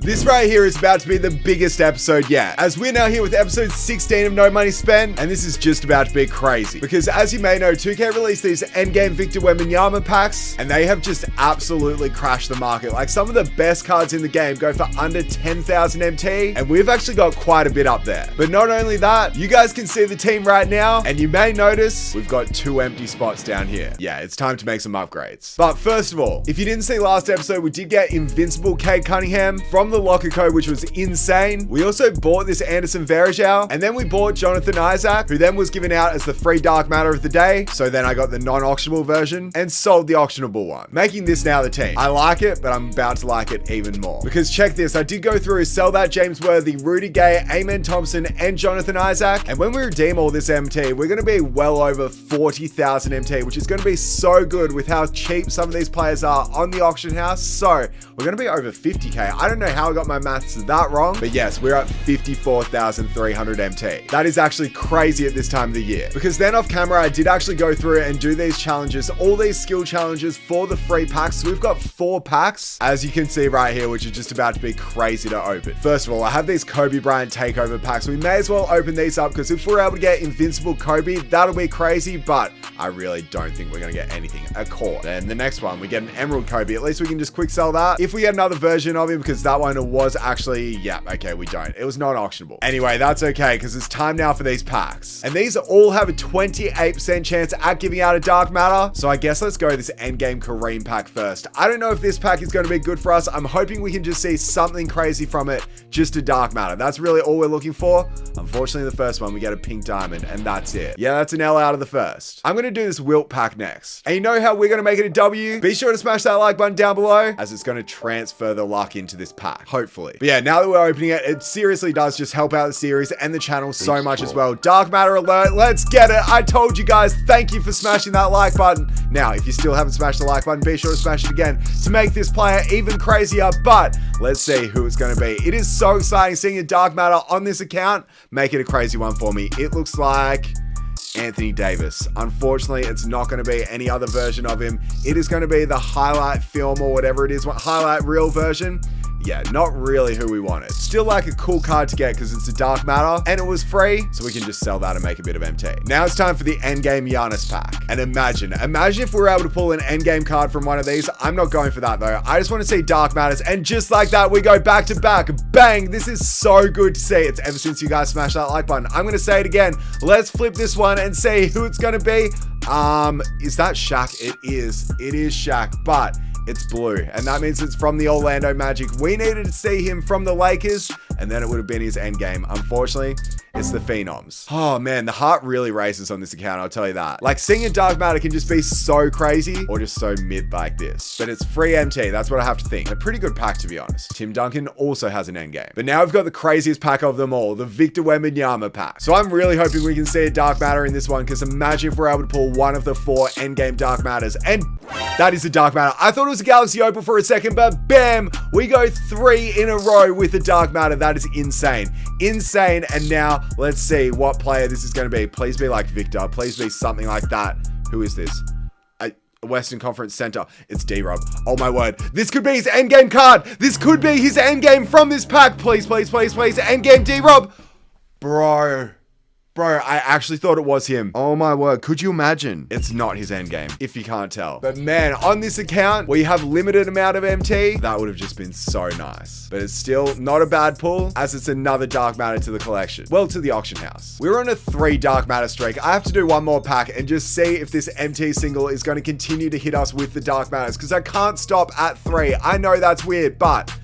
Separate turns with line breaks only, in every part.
This right here is about to be the biggest episode yet, as we're now here with episode 16 of No Money Spent, and this is just about to be crazy. Because as you may know, 2K released these endgame Victor Wembanyama packs, and they have just absolutely crashed the market. Like, some of the best cards in the game go for under 10,000 MT, and we've actually got quite a bit up there. But not only that, you guys can see the team right now, and you may notice we've got 2 empty spots down here. Yeah, it's time to make some upgrades. But first of all, if you didn't see last episode, we did get Invincible Cade Cunningham from the locker code, which was insane. We also bought this Anderson Varejao, and then we bought Jonathan Isaac, who then was given out as the free dark matter of the day. So then I got the non-auctionable version and sold the auctionable one, making this now the team. I like it, but I'm about to like it even more. Because check this, I did go through, sell that James Worthy, Rudy Gay, Amen Thompson, and Jonathan Isaac. And when we redeem all this MT, we're going to be well over 40,000 MT, which is going to be so good with how cheap some of these players are on the auction house. So we're going to be over 50K. I don't know how I got my maths that wrong, but yes, we're at 54,300 MT. That is actually crazy at this time of the year, because then off camera, I did actually go through and do these challenges, all these skill challenges for the free packs. So we've got 4 packs, as you can see right here, which are just about to be crazy to open. First of all, I have these Kobe Bryant takeover packs. We may as well open these up, because if we're able to get Invincible Kobe, that'll be crazy, but I really don't think we're going to get anything at all. Then the next one, we get an Emerald Kobe. At least we can just quick sell that. If we get another version of him, because that one was actually, yeah, okay, we don't. It was not auctionable. Anyway, that's okay, because it's time now for these packs. And these all have a 28% chance at giving out a dark matter. So I guess let's go this endgame Kareem pack first. I don't know if this pack is going to be good for us. I'm hoping we can just see something crazy from it, just a dark matter. That's really all we're looking for. Unfortunately, the first one, we get a pink diamond, and that's it. Yeah, that's an L out of the first. I'm going to do this Wilt pack next. And you know how we're going to make it a W? Be sure to smash that like button down below, as it's going to transfer the luck into this pack, hopefully. But yeah, now that we're opening it, it seriously does just help out the series and the channel so much as well. Dark matter alert, let's get it. I told you guys, thank you for smashing that like button. Now, if you still haven't smashed the like button, be sure to smash it again to make this player even crazier. But let's see who it's going to be. It is so exciting seeing a dark matter on this account. Make it a crazy one for me. It looks like Anthony Davis. Unfortunately, it's not going to be any other version of him. It is going to be the highlight film or whatever it is, highlight reel version. Yeah, not really who we wanted. Still like a cool card to get because it's a dark matter and it was free, so we can just sell that and make a bit of MT. Now it's time for the endgame Giannis pack. And imagine if we were able to pull an endgame card from one of these. I'm not going for that though. I just want to see dark matters, and just like that, we go back to back. Bang! This is so good to see. It's ever since you guys smashed that like button. I'm going to say it again. Let's flip this one and see who it's going to be. Is that Shaq? It is. It is Shaq, but it's blue, and that means it's from the Orlando Magic. We needed to see him from the Lakers, and then it would have been his end game. Unfortunately, it's the Phenoms. Oh man, the heart really races on this account, I'll tell you that. Like, seeing a dark matter can just be so crazy or just so mid like this. But it's free MT, that's what I have to think. A pretty good pack, to be honest. Tim Duncan also has an end game. But now we've got the craziest pack of them all, the Victor Wembanyama pack. So I'm really hoping we can see a dark matter in this one, because imagine if we're able to pull one of the 4 end game dark matters. And that is a dark matter. I thought it was a Galaxy Opal for a second, but bam, we go 3 in a row with a dark matter. That is insane. Insane. And now let's see what player this is going to be. Please be like Victor. Please be something like that. Who is this? A Western Conference Center. It's D-Rob. Oh my word. This could be his endgame card. This could be his endgame from this pack. Please, please, please, please. Endgame D-Rob. Bro, I actually thought it was him. Oh my word, could you imagine? It's not his endgame, if you can't tell. But man, on this account, we have limited amount of MT. That would have just been so nice. But it's still not a bad pull, as it's another dark matter to the collection. Well, to the auction house. We're on a 3 dark matter streak. I have to do one more pack and just see if this MT single is going to continue to hit us with the dark matters, because I can't stop at 3. I know that's weird, but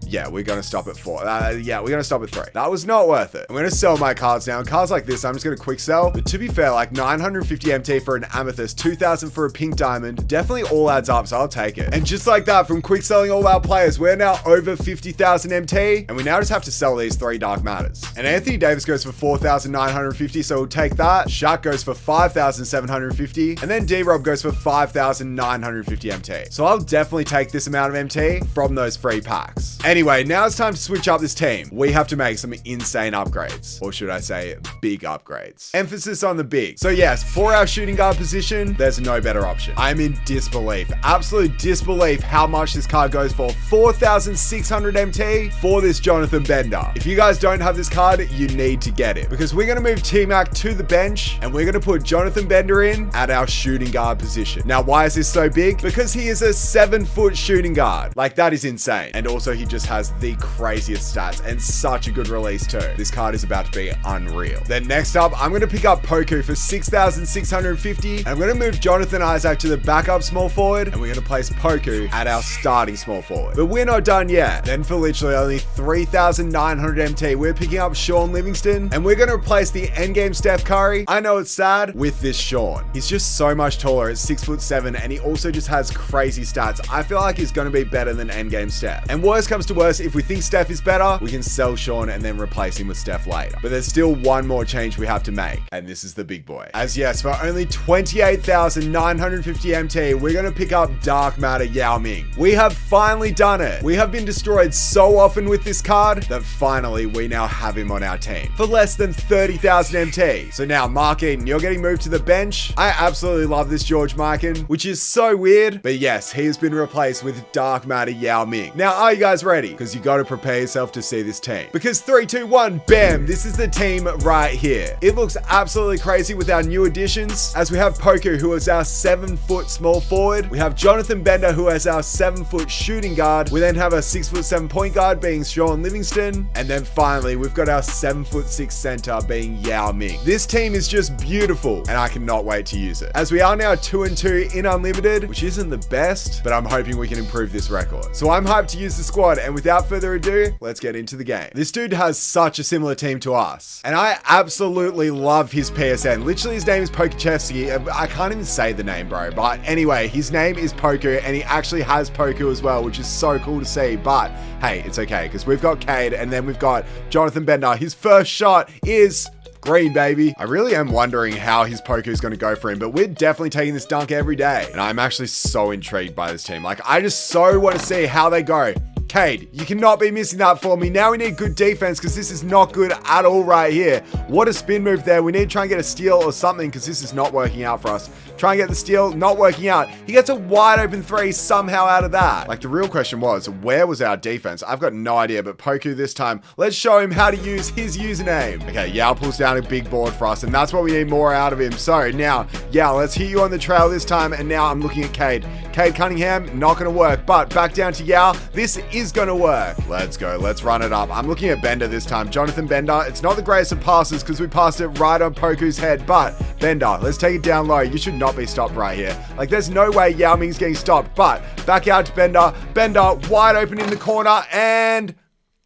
yeah, we're going to stop at 4. Yeah, we're going to stop at 3. That was not worth it. I'm going to sell my cards now. And cards like this, I'm just going to quick sell. But to be fair, like 950 MT for an amethyst, 2,000 for a pink diamond, definitely all adds up, so I'll take it. And just like that, from quick selling all our players, we're now over 50,000 MT. And we now just have to sell these 3 dark matters. And Anthony Davis goes for 4,950, so we'll take that. Shaq goes for 5,750. And then D-Rob goes for 5,950 MT. So I'll definitely take this amount of MT from those free packs. And Anyway, now it's time to switch up this team. We have to make some insane upgrades. Or should I say, big upgrades. Emphasis on the big. So yes, for our shooting guard position, there's no better option. I'm in disbelief, absolute disbelief how much this card goes for. 4,600 MT for this Jonathan Bender. If you guys don't have this card, you need to get it because we're going to move T-Mac to the bench and we're going to put Jonathan Bender in at our shooting guard position. Now, why is this so big? Because he is a 7-foot shooting guard. Like, that is insane. And also he just has the craziest stats and such a good release too. This card is about to be unreal. Then next up, I'm going to pick up Poku for 6,650 and I'm going to move Jonathan Isaac to the backup small forward and we're going to place Poku at our starting small forward. But we're not done yet. Then for literally only 3,900 MT, we're picking up Sean Livingston and we're going to replace the endgame Steph Curry. I know it's sad with this Sean. He's just so much taller at 6'7" and he also just has crazy stats. I feel like he's going to be better than endgame Steph. And worst comes to worst, if we think Steph is better, we can sell Sean and then replace him with Steph later. But there's still one more change we have to make. And this is the big boy. As yes, for only 28,950 MT, we're going to pick up Dark Matter Yao Ming. We have finally done it. We have been destroyed so often with this card that finally we now have him on our team for less than 30,000 MT. So now Mark Eaton, you're getting moved to the bench. I absolutely love this George Mikan, which is so weird, but yes, he has been replaced with Dark Matter Yao Ming. Now, are you guys ready? Because you got to prepare yourself to see this team. Because 3, 2, 1, bam, this is the team right here. It looks absolutely crazy with our new additions, as we have Poku, who is our 7-foot small forward. We have Jonathan Bender, who is our 7-foot shooting guard. We then have a 6'7" point guard being Sean Livingston. And then finally, we've got our 7'6" center being Yao Ming. This team is just beautiful and I cannot wait to use it. As we are now 2-2 in Unlimited, which isn't the best, but I'm hoping we can improve this record. So I'm hyped to use the squad, and without further ado, let's get into the game. This dude has such a similar team to us, and I absolutely love his PSN. Literally, his name is Pokachevsky. I can't even say the name, bro, but anyway, his name is Poku, and he actually has Poku as well, which is so cool to see. But hey, it's okay, because we've got Cade, and then we've got Jonathan Bender. His first shot is green, baby. I really am wondering how his Poku is going to go for him, but we're definitely taking this dunk every day. And I'm actually so intrigued by this team. Like, I just so want to see how they go. Cade, you cannot be missing that for me. Now we need good defense because this is not good at all right here. What a spin move there. We need to try and get a steal or something because this is not working out for us. Try and get the steal, not working out. He gets a wide open 3 somehow out of that. Like, the real question was, where was our defense? I've got no idea, but Poku this time, let's show him how to use his username. Okay, Yao pulls down a big board for us, and that's what we need more out of him. So now, Yao, let's hit you on the trail this time, and now I'm looking at Cade. Cade Cunningham, not going to work, but back down to Yao. This is going to work. Let's go. Let's run it up. I'm looking at Bender this time. Jonathan Bender. It's not the greatest of passes because we passed it right on Poku's head, but Bender, let's take it down low. You should not be stopped right here. Like, there's no way Yao Ming's getting stopped, but back out to Bender. Bender wide open in the corner, and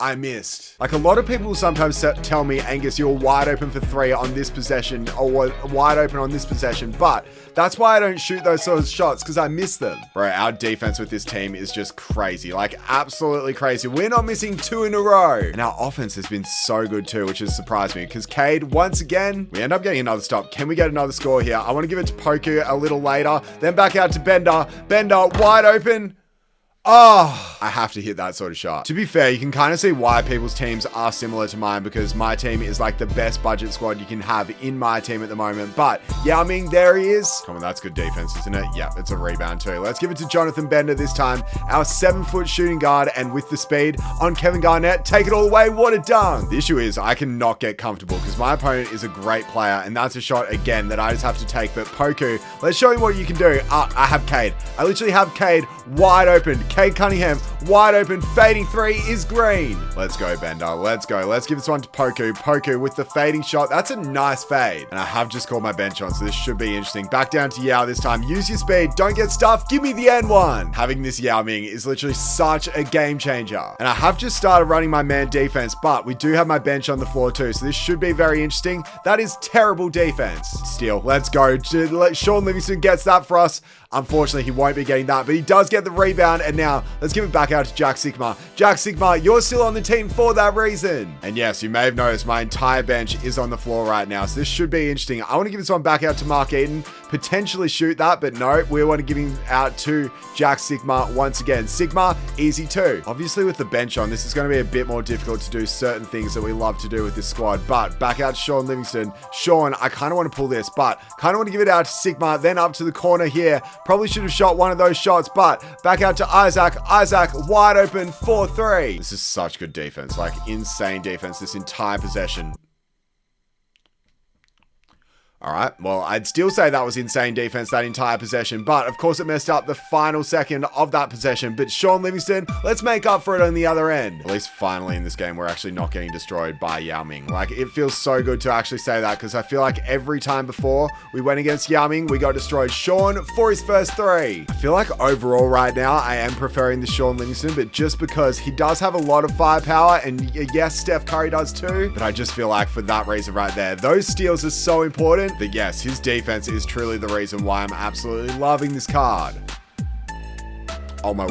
I missed. Like, a lot of people sometimes tell me, Angus, you're wide open for 3 on this possession, or wide open on this possession, but that's why I don't shoot those sort of shots, because I miss them. Bro, our defense with this team is just crazy. Like, absolutely crazy. We're not missing 2 in a row. And our offense has been so good too, which has surprised me, because Cade, once again, we end up getting another stop. Can we get another score here? I want to give it to Poku a little later, then back out to Bender. Bender, wide open. Oh, I have to hit that sort of shot. To be fair, you can kind of see why people's teams are similar to mine, because my team is like the best budget squad you can have in my team at the moment. But Yao Ming, there he is. Come on, that's good defense, isn't it? Yeah, it's a rebound too. Let's give it to Jonathan Bender this time. Our 7-foot shooting guard, and with the speed on Kevin Garnett, take it all away. What a dunk. The issue is I cannot get comfortable because my opponent is a great player, and that's a shot again that I just have to take. But Poku, let's show him what you can do. I have Cade. I literally have Cade wide open. Cade Cunningham, wide open, fading 3 is green. Let's go, Bender. Let's go. Let's give this one to Poku. Poku with the fading shot. That's a nice fade. And I have just called my bench on, so this should be interesting. Back down to Yao this time. Use your speed. Don't get stuffed. Give me the N1. Having this Yao Ming is literally such a game changer. And I have just started running my man defense, but we do have my bench on the floor too, so this should be very interesting. That is terrible defense. Steal. Let's go. Sean Livingston gets that for us. Unfortunately, he won't be getting that, but he does get the rebound. And now let's give it back out to Jack Sigma. Jack Sigma, you're still on the team for that reason. And yes, you may have noticed my entire bench is on the floor right now, so this should be interesting. I want to give this one back out to Mark Eaton. potentially shoot that, but no, we want to give him out to Jack Sigma once again. Sigma, easy 2. Obviously with the bench on, this is going to be a bit more difficult to do certain things that we love to do with this squad, but back out to Sean Livingston. Sean, I kind of want to pull this, but kind of want to give it out to Sigma, then up to the corner here. Probably should have shot one of those shots, but back out to Isaac. Isaac, wide open, 4-3. This is such good defense, like insane defense this entire possession. All right, well, I'd still say that was insane defense, that entire possession, but of course it messed up the final second of that possession. But Sean Livingston, let's make up for it on the other end. At least finally in this game, we're actually not getting destroyed by Yao Ming. Like, it feels so good to actually say that, because I feel like every time before we went against Yao Ming, we got destroyed. Sean for his first 3. I feel like overall right now, I am preferring the Sean Livingston, but just because he does have a lot of firepower, and yes, Steph Curry does too, but I just feel like for that reason right there, those steals are so important. But yes, his defense is truly the reason why I'm absolutely loving this card. Oh my,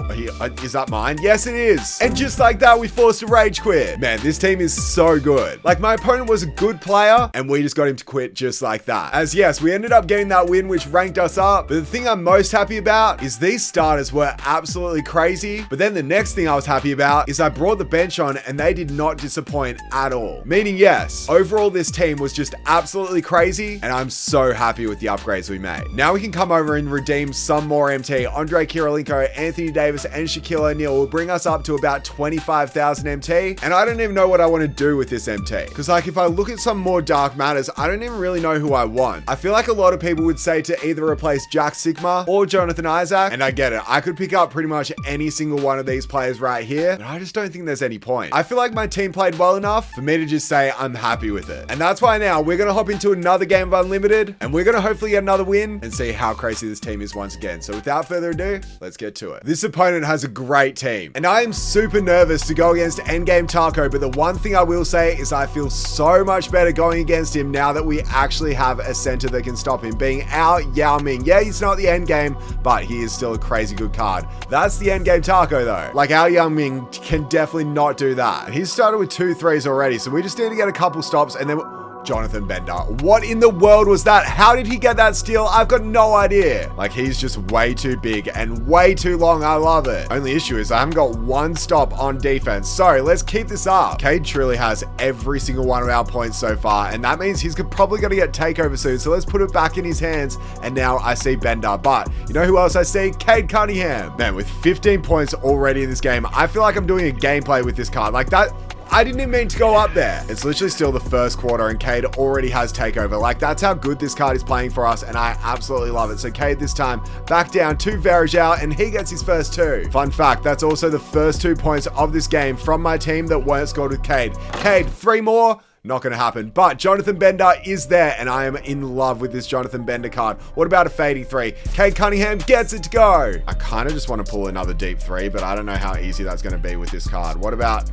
is that mine? Yes, it is. And just like that, we forced a rage quit. Man, this team is so good. Like, my opponent was a good player, and we just got him to quit just like that. As yes, we ended up getting that win, which ranked us up. But the thing I'm most happy about is these starters were absolutely crazy. But then the next thing I was happy about is I brought the bench on, and they did not disappoint at all. Meaning, yes, overall, this team was just absolutely crazy, and I'm so happy with the upgrades we made. Now we can come over and redeem some more MT. Andre Kirilenko, Anthony Davis, and Shaquille O'Neal will bring us up to about 25,000 MT. And I don't even know what I want to do with this MT. Because like, if I look at some more dark matters, I don't even really know who I want. I feel like a lot of people would say to either replace Jack Sigma or Jonathan Isaac. And I get it. I could pick up pretty much any single one of these players right here, but I just don't think there's any point. I feel like my team played well enough for me to just say I'm happy with it. And that's why now we're going to hop into another game of Unlimited, and we're going to hopefully get another win and see how crazy this team is once again. So without further ado, let's get to it. This opponent has a great team, and I am super nervous to go against Endgame Taco, but the one thing I will say is I feel so much better going against him now that we actually have a center that can stop him, being our Yao Ming. Yeah, he's not the endgame, but he is still a crazy good card. That's the Endgame Taco though. Like, our Yao Ming can definitely not do that. And he's started with 2 threes already, so we just need to get a couple stops, and then Jonathan Bender. What in the world was that? How did he get that steal? I've got no idea. Like, he's just way too big and way too long. I love it. Only issue is I haven't got one stop on defense. So let's keep this up. Cade truly has every single one of our points so far, and that means he's probably going to get takeover soon. So let's put it back in his hands. And now I see Bender, but you know who else I see? Cade Cunningham. Man, with 15 points already in this game, I feel like I'm doing a gameplay with this card. Like that, I didn't even mean to go up there. It's literally still the first quarter, and Cade already has takeover. Like, that's how good this card is playing for us, and I absolutely love it. So Cade this time back down to Verajao, and he gets his first 2. Fun fact, that's also the first 2 points of this game from my team that weren't scored with Cade. Cade, 3 more. Not going to happen, but Jonathan Bender is there, and I am in love with this Jonathan Bender card. What about a fading 3? Cade Cunningham gets it to go. I kind of just want to pull another deep 3, but I don't know how easy that's going to be with this card. What about...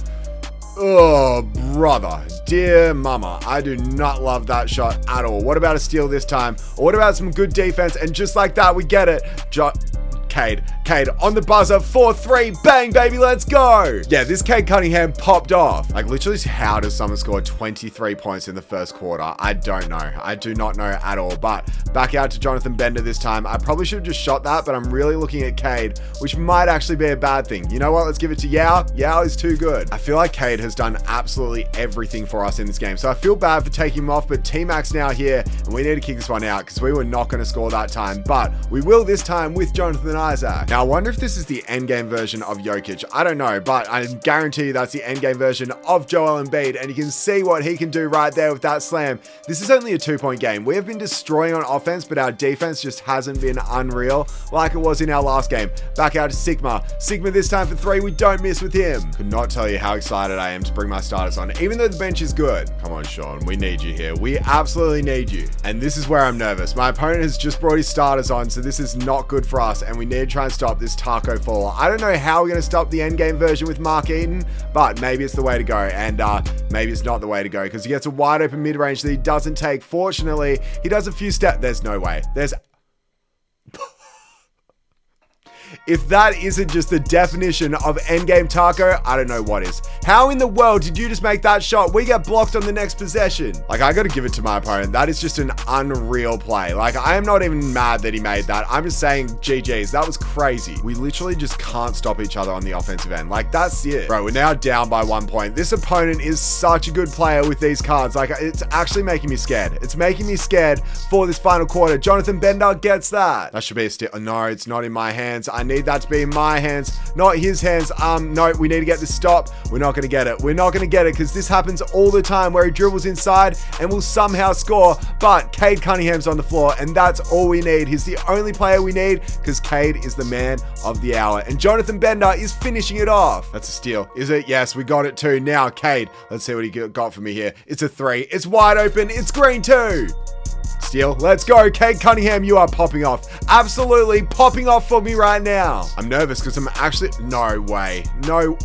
Oh, brother. Dear mama. I do not love that shot at all. What about a steal this time? Or what about some good defense? And just like that, we get it. Cade on the buzzer, 4-3, bang, baby, let's go. Yeah, this Cade Cunningham popped off. Like, literally, how does someone score 23 points in the first quarter? I don't know. I do not know at all. But back out to Jonathan Bender this time. I probably should have just shot that, but I'm really looking at Cade, which might actually be a bad thing. You know what? Let's give it to Yao. Yao is too good. I feel like Cade has done absolutely everything for us in this game, so I feel bad for taking him off, but T-Max now here, and we need to kick this one out because we were not going to score that time, but we will this time with Jonathan Isaac. Now, I wonder if this is the endgame version of Jokic. I don't know, but I guarantee you that's the endgame version of Joel Embiid, and you can see what he can do right there with that slam. This is only a 2-point game. We have been destroying on offense, but our defense just hasn't been unreal like it was in our last game. Back out to Sigma. Sigma this time for 3. We don't miss with him. Could not tell you how excited I am to bring my starters on, even though the bench is good. Come on, Sean. We need you here. We absolutely need you. And this is where I'm nervous. My opponent has just brought his starters on, so this is not good for us, and we need to try and stop this taco fall. I don't know how we're going to stop the endgame version with Mark Eaton, but maybe it's the way to go, and maybe it's not the way to go, because he gets a wide open mid-range that he doesn't take. Fortunately, he does a few steps. There's no way. If that isn't just the definition of endgame taco, I don't know what is. How in the world did you just make that shot? We get blocked on the next possession. Like, I gotta give it to my opponent. That is just an unreal play. Like, I am not even mad that he made that. I'm just saying GG's. That was crazy. We literally just can't stop each other on the offensive end. Like, that's it. Bro, we're now down by 1 point. This opponent is such a good player with these cards. Like, it's actually making me scared. It's making me scared for this final quarter. Jonathan Bender gets that. That should be a steal. No, it's not in my hands. I need that to be in my hands, not his hands. No, we need to get this stop. We're not going to get it. We're not going to get it because this happens all the time where he dribbles inside and will somehow score. But Cade Cunningham's on the floor and that's all we need. He's the only player we need because Cade is the man of the hour. And Jonathan Bender is finishing it off. That's a steal. Is it? Yes, we got it too. Now, Cade, let's see what he got for me here. It's a 3. It's wide open. It's green too. Steal. Let's go. Cade Cunningham, you are popping off. Absolutely popping off for me right now. I'm nervous because I'm actually... No way. No...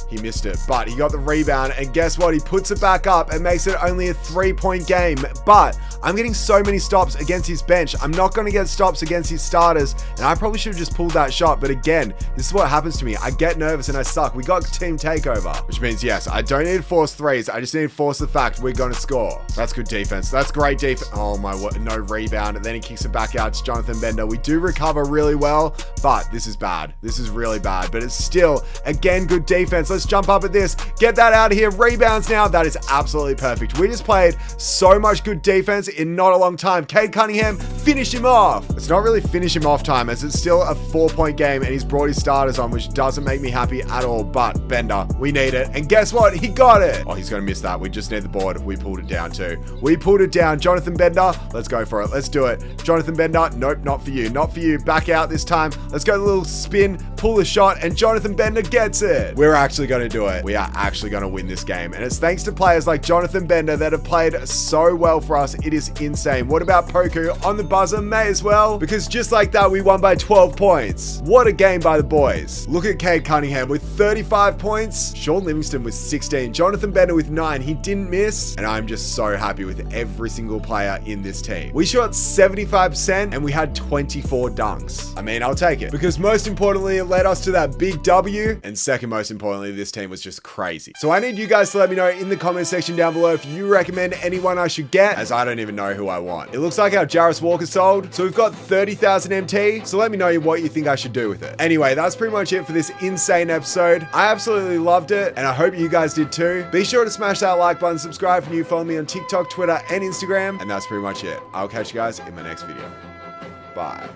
He missed it, but he got the rebound, and guess what? He puts it back up and makes it only a 3-point game. But I'm getting so many stops against his bench. I'm not going to get stops against his starters, and I probably should have just pulled that shot. But again, this is what happens to me. I get nervous and I suck. We got team takeover, which means, yes, I don't need to force threes. I just need to force the fact we're going to score. That's good defense. That's great defense. Oh my word, no rebound. And then he kicks it back out to Jonathan Bender. We do recover really well, but this is bad. This is really bad, but it's still, again, good defense. Let's jump up at this. Get that out of here. Rebounds now. That is absolutely perfect. We just played so much good defense in not a long time. Cade Cunningham, finish him off. It's not really finish him off time as it's still a 4-point game and he's brought his starters on, which doesn't make me happy at all. But Bender, we need it. And guess what? He got it. Oh, he's going to miss that. We just need the board. We pulled it down too. We pulled it down. Jonathan Bender, let's go for it. Let's do it. Jonathan Bender, nope, not for you. Not for you. Back out this time. Let's go a little spin, pull the shot, and Jonathan Bender gets it. We're actually going to do it. We are actually going to win this game. And it's thanks to players like Jonathan Bender that have played so well for us. It is insane. What about Poku on the buzzer? May as well. Because just like that, we won by 12 points. What a game by the boys. Look at Cade Cunningham with 35 points. Sean Livingston with 16. Jonathan Bender with 9. He didn't miss. And I'm just so happy with every single player in this team. We shot 75% and we had 24 dunks. I mean, I'll take it. Because most importantly, it led us to that big W. And second most importantly, this team was just crazy. So I need you guys to let me know in the comment section down below if you recommend anyone I should get, as I don't even know who I want. It looks like our Jarvis Walker sold, so we've got 30,000 MT, so let me know what you think I should do with it. Anyway, that's pretty much it for this insane episode. I absolutely loved it, and I hope you guys did too. Be sure to smash that like button, subscribe if you follow me on TikTok, Twitter, and Instagram, and that's pretty much it. I'll catch you guys in my next video. Bye.